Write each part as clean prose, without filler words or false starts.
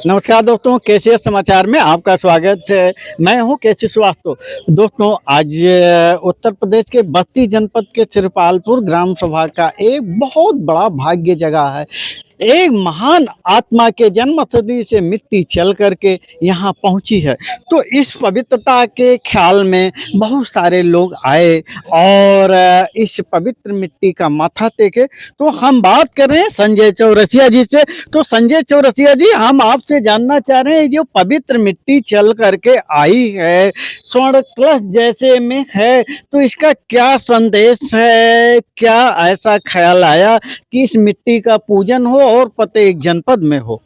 नमस्कार दोस्तों, केसीएस समाचार में आपका स्वागत है। मैं हूं केसी श्रीवास्तव। दोस्तों, आज उत्तर प्रदेश के बस्ती जनपद के श्रीपालपुर ग्राम सभा का एक बहुत बड़ा भाग्य जगह है। एक महान आत्मा के जन्मस्थली से मिट्टी चल करके यहाँ पहुँची है, तो इस पवित्रता के ख्याल में बहुत सारे लोग आए और इस पवित्र मिट्टी का माथा टेके। तो हम बात कर रहे हैं संजय चौरसिया जी से। तो संजय चौरसिया जी, हम आपसे जानना चाह रहे हैं, जो पवित्र मिट्टी चल करके आई है, स्वर्ण कलश जैसे में है, तो इसका क्या संदेश है? क्या ऐसा ख्याल आया कि इस मिट्टी का पूजन हो और प्रत्येक जनपद में हो?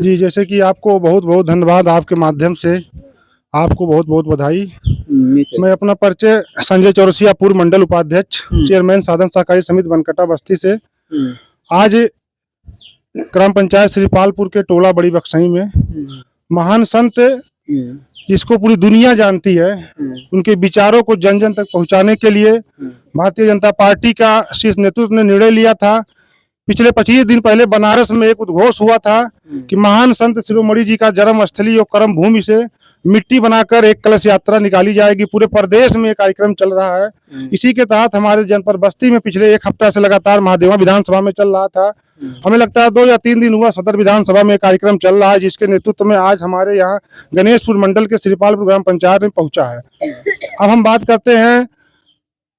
जी, जैसे कि आपको बहुत बहुत धन्यवाद, आपके माध्यम से आपको बहुत बहुत बधाई। मैं अपना परिचय संजय चौरसिया, पूर्व मंडल उपाध्यक्ष, चेयरमैन साधन सहकारी समिति बनकटा बस्ती से। आज ग्राम पंचायत श्रीपालपुर के टोला बड़ी बक्सई में महान संत, जिसको पूरी दुनिया जानती है, उनके विचारों को जन जन तक पहुंचाने के लिए भारतीय जनता पार्टी का शीर्ष नेतृत्व ने निर्णय लिया था। पिछले 25 दिन पहले बनारस में एक उद्घोष हुआ था कि महान संत शिरोमणि जी का जन्म स्थली और कर्म भूमि से मिट्टी बनाकर एक कलश यात्रा निकाली जाएगी। पूरे प्रदेश में एक कार्यक्रम चल रहा है। इसी के तहत हमारे जनपद बस्ती में पिछले एक हफ्ता से लगातार महादेवा विधानसभा में चल रहा था। हमें लगता है 2 या 3 दिन हुआ सदर विधानसभा में कार्यक्रम चल रहा है, जिसके नेतृत्व में आज हमारे यहाँ गणेशपुर मंडल के श्रीपालपुर ग्राम पंचायत में पहुंचा है। अब हम बात करते हैं,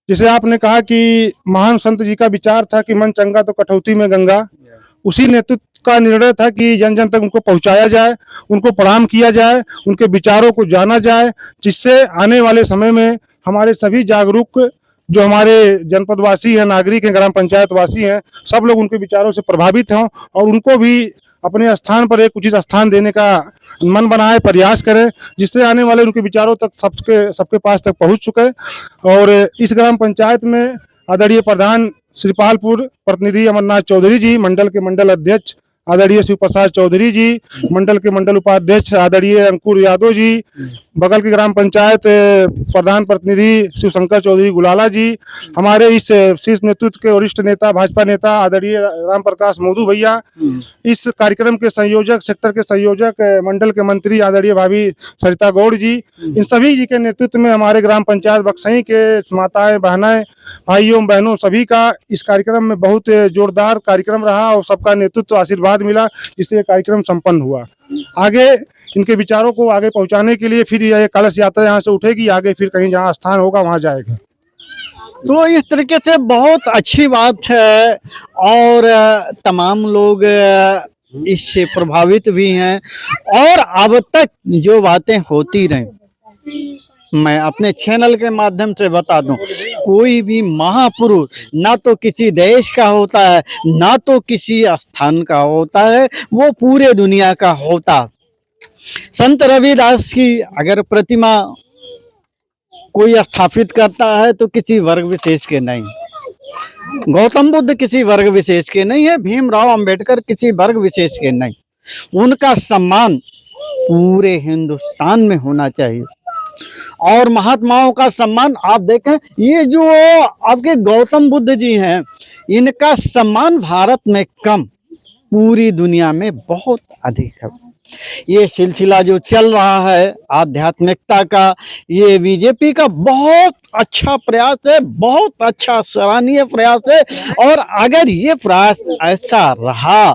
जिसे आपने कहा कि महान संत जी का विचार था कि मन चंगा तो कटौती में गंगा। उसी नेतृत्व का निर्णय था कि जन जन तक उनको पहुंचाया जाए, उनको प्रणाम किया जाए, उनके विचारों को जाना जाए, जिससे आने वाले समय में हमारे सभी जागरूक जो हमारे जनपदवासी हैं, नागरिक हैं, ग्राम पंचायत वासी हैं, सब लोग उनके विचारों से प्रभावित हों और उनको भी अपने स्थान पर एक उचित स्थान देने का मन बनाए, प्रयास करें, जिससे आने वाले उनके विचारों तक सबके पास तक पहुंच चुके। और इस ग्राम पंचायत में आदरणीय प्रधान श्रीपालपुर प्रतिनिधि अमरनाथ चौधरी जी, मंडल के मंडल अध्यक्ष आदरणीय शिव प्रसाद चौधरी जी, मंडल के मंडल उपाध्यक्ष आदरणीय अंकुर यादव जी, बगल की ग्राम पंचायत प्रधान प्रतिनिधि शिव शंकर चौधरी गुलाला जी, हमारे इस शीर्ष नेतृत्व के वरिष्ठ नेता भाजपा नेता आदरणीय राम प्रकाश मोदू भैया, इस कार्यक्रम के संयोजक, सेक्टर के संयोजक, मंडल के मंत्री आदरणीय भाभी सरिता गौड़ जी, इन सभी जी के नेतृत्व में हमारे ग्राम पंचायत बक्सई के माताएं, बहनें, भाइयों बहनों सभी का इस कार्यक्रम में बहुत जोरदार कार्यक्रम रहा और सबका नेतृत्व आशीर्वाद मिला, जिससे कार्यक्रम संपन्न हुआ। आगे इनके विचारों को आगे पहुंचाने के लिए फिर यह कलश यात्रा यहाँ से उठेगी, आगे फिर कहीं जहाँ स्थान होगा वहाँ जाएगा। तो इस तरीके से बहुत अच्छी बात है और तमाम लोग इससे प्रभावित भी हैं और अब तक जो बातें होती रहीं, मैं अपने चैनल के माध्यम से बता दूं, कोई भी महापुरुष ना तो किसी देश का होता है, ना तो किसी स्थान का होता है, वो पूरे दुनिया का होता। संत रविदास की अगर प्रतिमा कोई स्थापित करता है तो किसी वर्ग विशेष के नहीं, गौतम बुद्ध किसी वर्ग विशेष के नहीं है, भीमराव अंबेडकर किसी वर्ग विशेष के नहीं। उनका सम्मान पूरे हिंदुस्तान में होना चाहिए और महात्माओं का सम्मान आप देखें, ये जो आपके गौतम बुद्ध जी हैं, इनका सम्मान भारत में कम, पूरी दुनिया में बहुत अधिक है। ये सिलसिला जो चल रहा है आध्यात्मिकता का, ये बीजेपी का बहुत अच्छा प्रयास है, बहुत अच्छा सराहनीय प्रयास है। और अगर ये प्रयास ऐसा रहा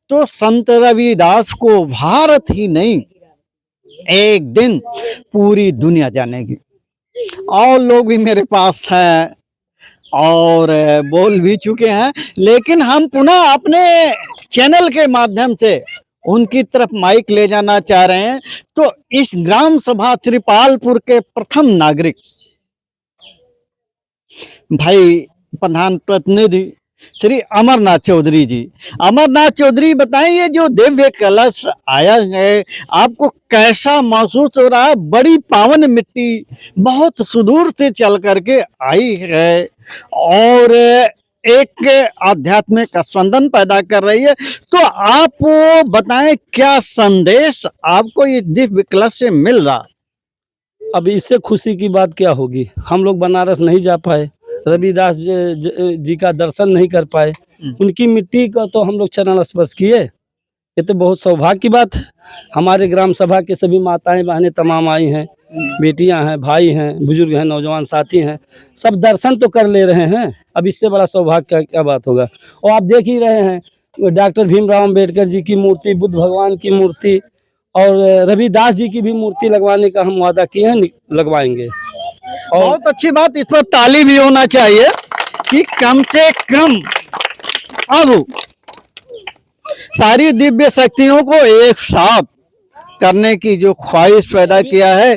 तो संत रविदास को भारत ही नहीं, एक दिन पूरी दुनिया जानेगी। और लोग भी मेरे पास हैं और बोल भी चुके हैं, लेकिन हम पुनः अपने चैनल के माध्यम से उनकी तरफ माइक ले जाना चाह रहे हैं। तो इस ग्राम सभा श्रीपालपुर के प्रथम नागरिक भाई प्रधान प्रतिनिधि श्री अमरनाथ चौधरी जी, अमरनाथ चौधरी बताएं, ये जो दिव्य कलश आया है आपको कैसा महसूस हो रहा है? बड़ी पावन मिट्टी बहुत सुदूर से चल करके आई है और एक आध्यात्मिक स्पंदन पैदा कर रही है। तो आप बताएं, क्या संदेश आपको ये दिव्य कलश से मिल रहा? अब इससे खुशी की बात क्या होगी? हम लोग बनारस नहीं जा पाए, रविदास जी का दर्शन नहीं कर पाए, उनकी मिट्टी का तो हम लोग चरण स्पर्श किए। ये तो बहुत सौभाग्य की बात है। हमारे ग्राम सभा के सभी माताएं बहनें तमाम आई हैं, बेटियां हैं, भाई हैं, बुजुर्ग हैं, नौजवान साथी हैं, सब दर्शन तो कर ले रहे हैं। अब इससे बड़ा सौभाग्य का क्या बात होगा। और आप देख ही रहे हैं डॉक्टर भीमराव अंबेडकर जी की मूर्ति, बुद्ध भगवान की मूर्ति और रविदास जी की भी मूर्ति लगवाने का हम वादा किए हैं, लगवाएंगे। और बहुत अच्छी बात, इस पर ताली भी होना चाहिए कि कम से कम अब सारी दिव्य शक्तियों को एक साथ करने की जो ख्वाहिश पैदा किया है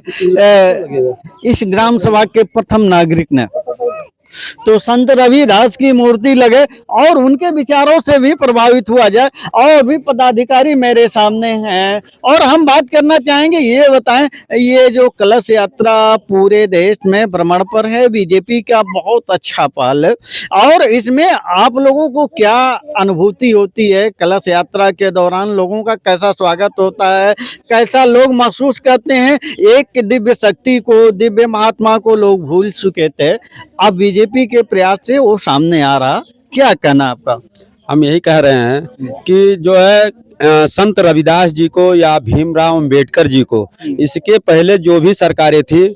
इस ग्राम सभा के प्रथम नागरिक ने, तो संत रविदास की मूर्ति लगे और उनके विचारों से भी प्रभावित हुआ जाए। और भी पदाधिकारी मेरे सामने हैं और हम बात करना चाहेंगे, ये बताएं, ये जो कलश यात्रा पूरे देश में भ्रमण पर है, बीजेपी का बहुत अच्छा पहल है, और इसमें आप लोगों को क्या अनुभूति होती है? कलश यात्रा के दौरान लोगों का कैसा स्वागत होता है, कैसा लोग महसूस करते हैं? एक दिव्य शक्ति को, दिव्य महात्मा को लोग भूल चुके थे, अब बीजेपी के प्रयास से वो सामने आ रहा, क्या कहना आपका? हम यही कह रहे हैं कि जो है संत रविदास जी को या भीमराव अंबेडकर जी को, इसके पहले जो भी सरकारें थी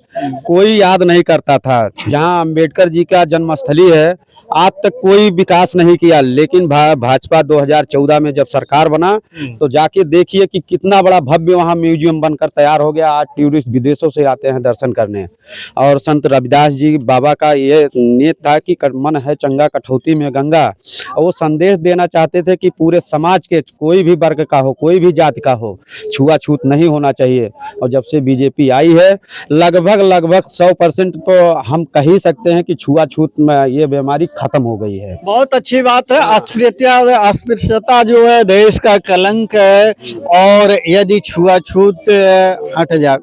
कोई याद नहीं करता था। जहां अंबेडकर जी का जन्मस्थली है आज तक कोई विकास नहीं किया, लेकिन भाजपा 2014 में जब सरकार बना तो जाके देखिए कि कितना बड़ा भव्य वहां म्यूजियम बनकर तैयार हो गया। आज टूरिस्ट विदेशों से आते हैं दर्शन करने। और संत रविदास जी बाबा का ये नियत था कि मन है चंगा कठौती में गंगा, और वो संदेश देना चाहते थे कि पूरे समाज के कोई भी वर्ग का हो, कोई भी जाति का हो, छुआछूत नहीं होना चाहिए। और जब से बीजेपी आई है लगभग 100% तो हम कह ही सकते हैं कि छुआछूत में ये बीमारी खत्म हो गई है। बहुत अच्छी बात है। अस्पृश्यता जो है देश का कलंक है, और यदि छुआछूत हट जाए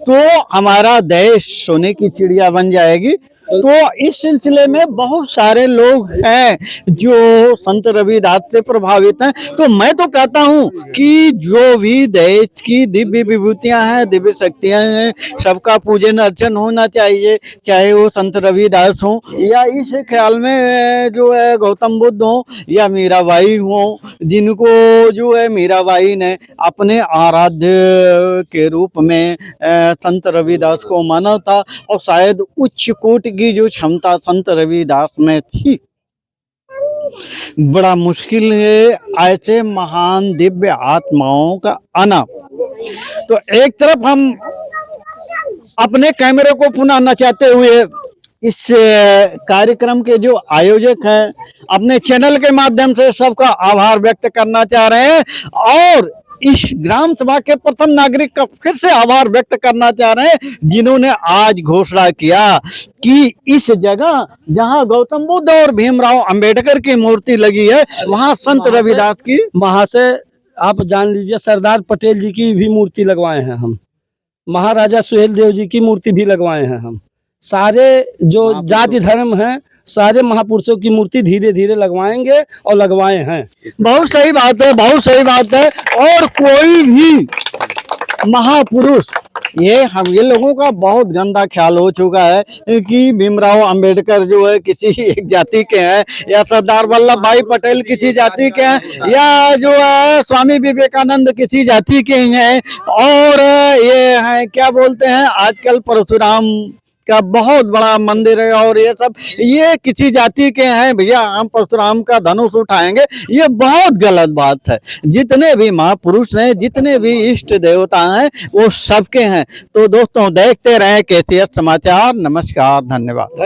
तो हमारा देश सोने की चिड़िया बन जाएगी। तो इस सिलसिले में बहुत सारे लोग हैं जो संत रविदास से प्रभावित हैं। तो मैं तो कहता हूं कि जो भी देश की दिव्य विभूतियां हैं, दिव्य शक्तियां हैं, सबका पूजन अर्चन होना चाहिए, चाहे वो संत रविदास हो या इस ख्याल में जो है गौतम बुद्ध हो या मीराबाई हो, जिनको जो है मीराबाई ने अपने आराध्य के रूप में संत रविदास को माना था, और शायद उच्च कोटि की जो क्षमता संत रविदास में थी, बड़ा मुश्किल है ऐसे महान दिव्य आत्माओं का आना। तो एक तरफ हम अपने कैमरे को पुनः नचाते हुए इस कार्यक्रम के जो आयोजक हैं, अपने चैनल के माध्यम से सबका आभार व्यक्त करना चाह रहे हैं, और इस ग्राम सभा के प्रथम नागरिक का फिर से आभार व्यक्त करना चाह रहे हैं जिन्होंने आज घोषणा किया कि इस जगह जहां गौतम बुद्ध और भीमराव अंबेडकर की मूर्ति लगी है वहां संत रविदास की, वहां से आप जान लीजिए सरदार पटेल जी की भी मूर्ति लगवाए हैं हम, महाराजा सुहेल देव जी की मूर्ति भी लगवाए हैं हम। सारे जो जाति धर्म हैं सारे महापुरुषों की मूर्ति धीरे धीरे लगवाएंगे और लगवाए हैं। बहुत सही बात है, बहुत सही बात है। और कोई भी महापुरुष, ये लोगों का बहुत गंदा ख्याल हो चुका है कि भीमराव अंबेडकर जो है किसी एक जाति के हैं, या सरदार वल्लभ भाई पटेल किसी जाति के हैं, या जो है स्वामी विवेकानंद किसी जाति के हैं, और ये हैं क्या बोलते हैं आजकल परशुराम का बहुत बड़ा मंदिर है और ये सब ये किसी जाति के हैं। भैया हम परशुराम का धनुष उठाएंगे, ये बहुत गलत बात है। जितने भी महापुरुष हैं, जितने भी इष्ट देवता हैं, वो सबके हैं। तो दोस्तों देखते रहे KCS समाचार। नमस्कार, धन्यवाद।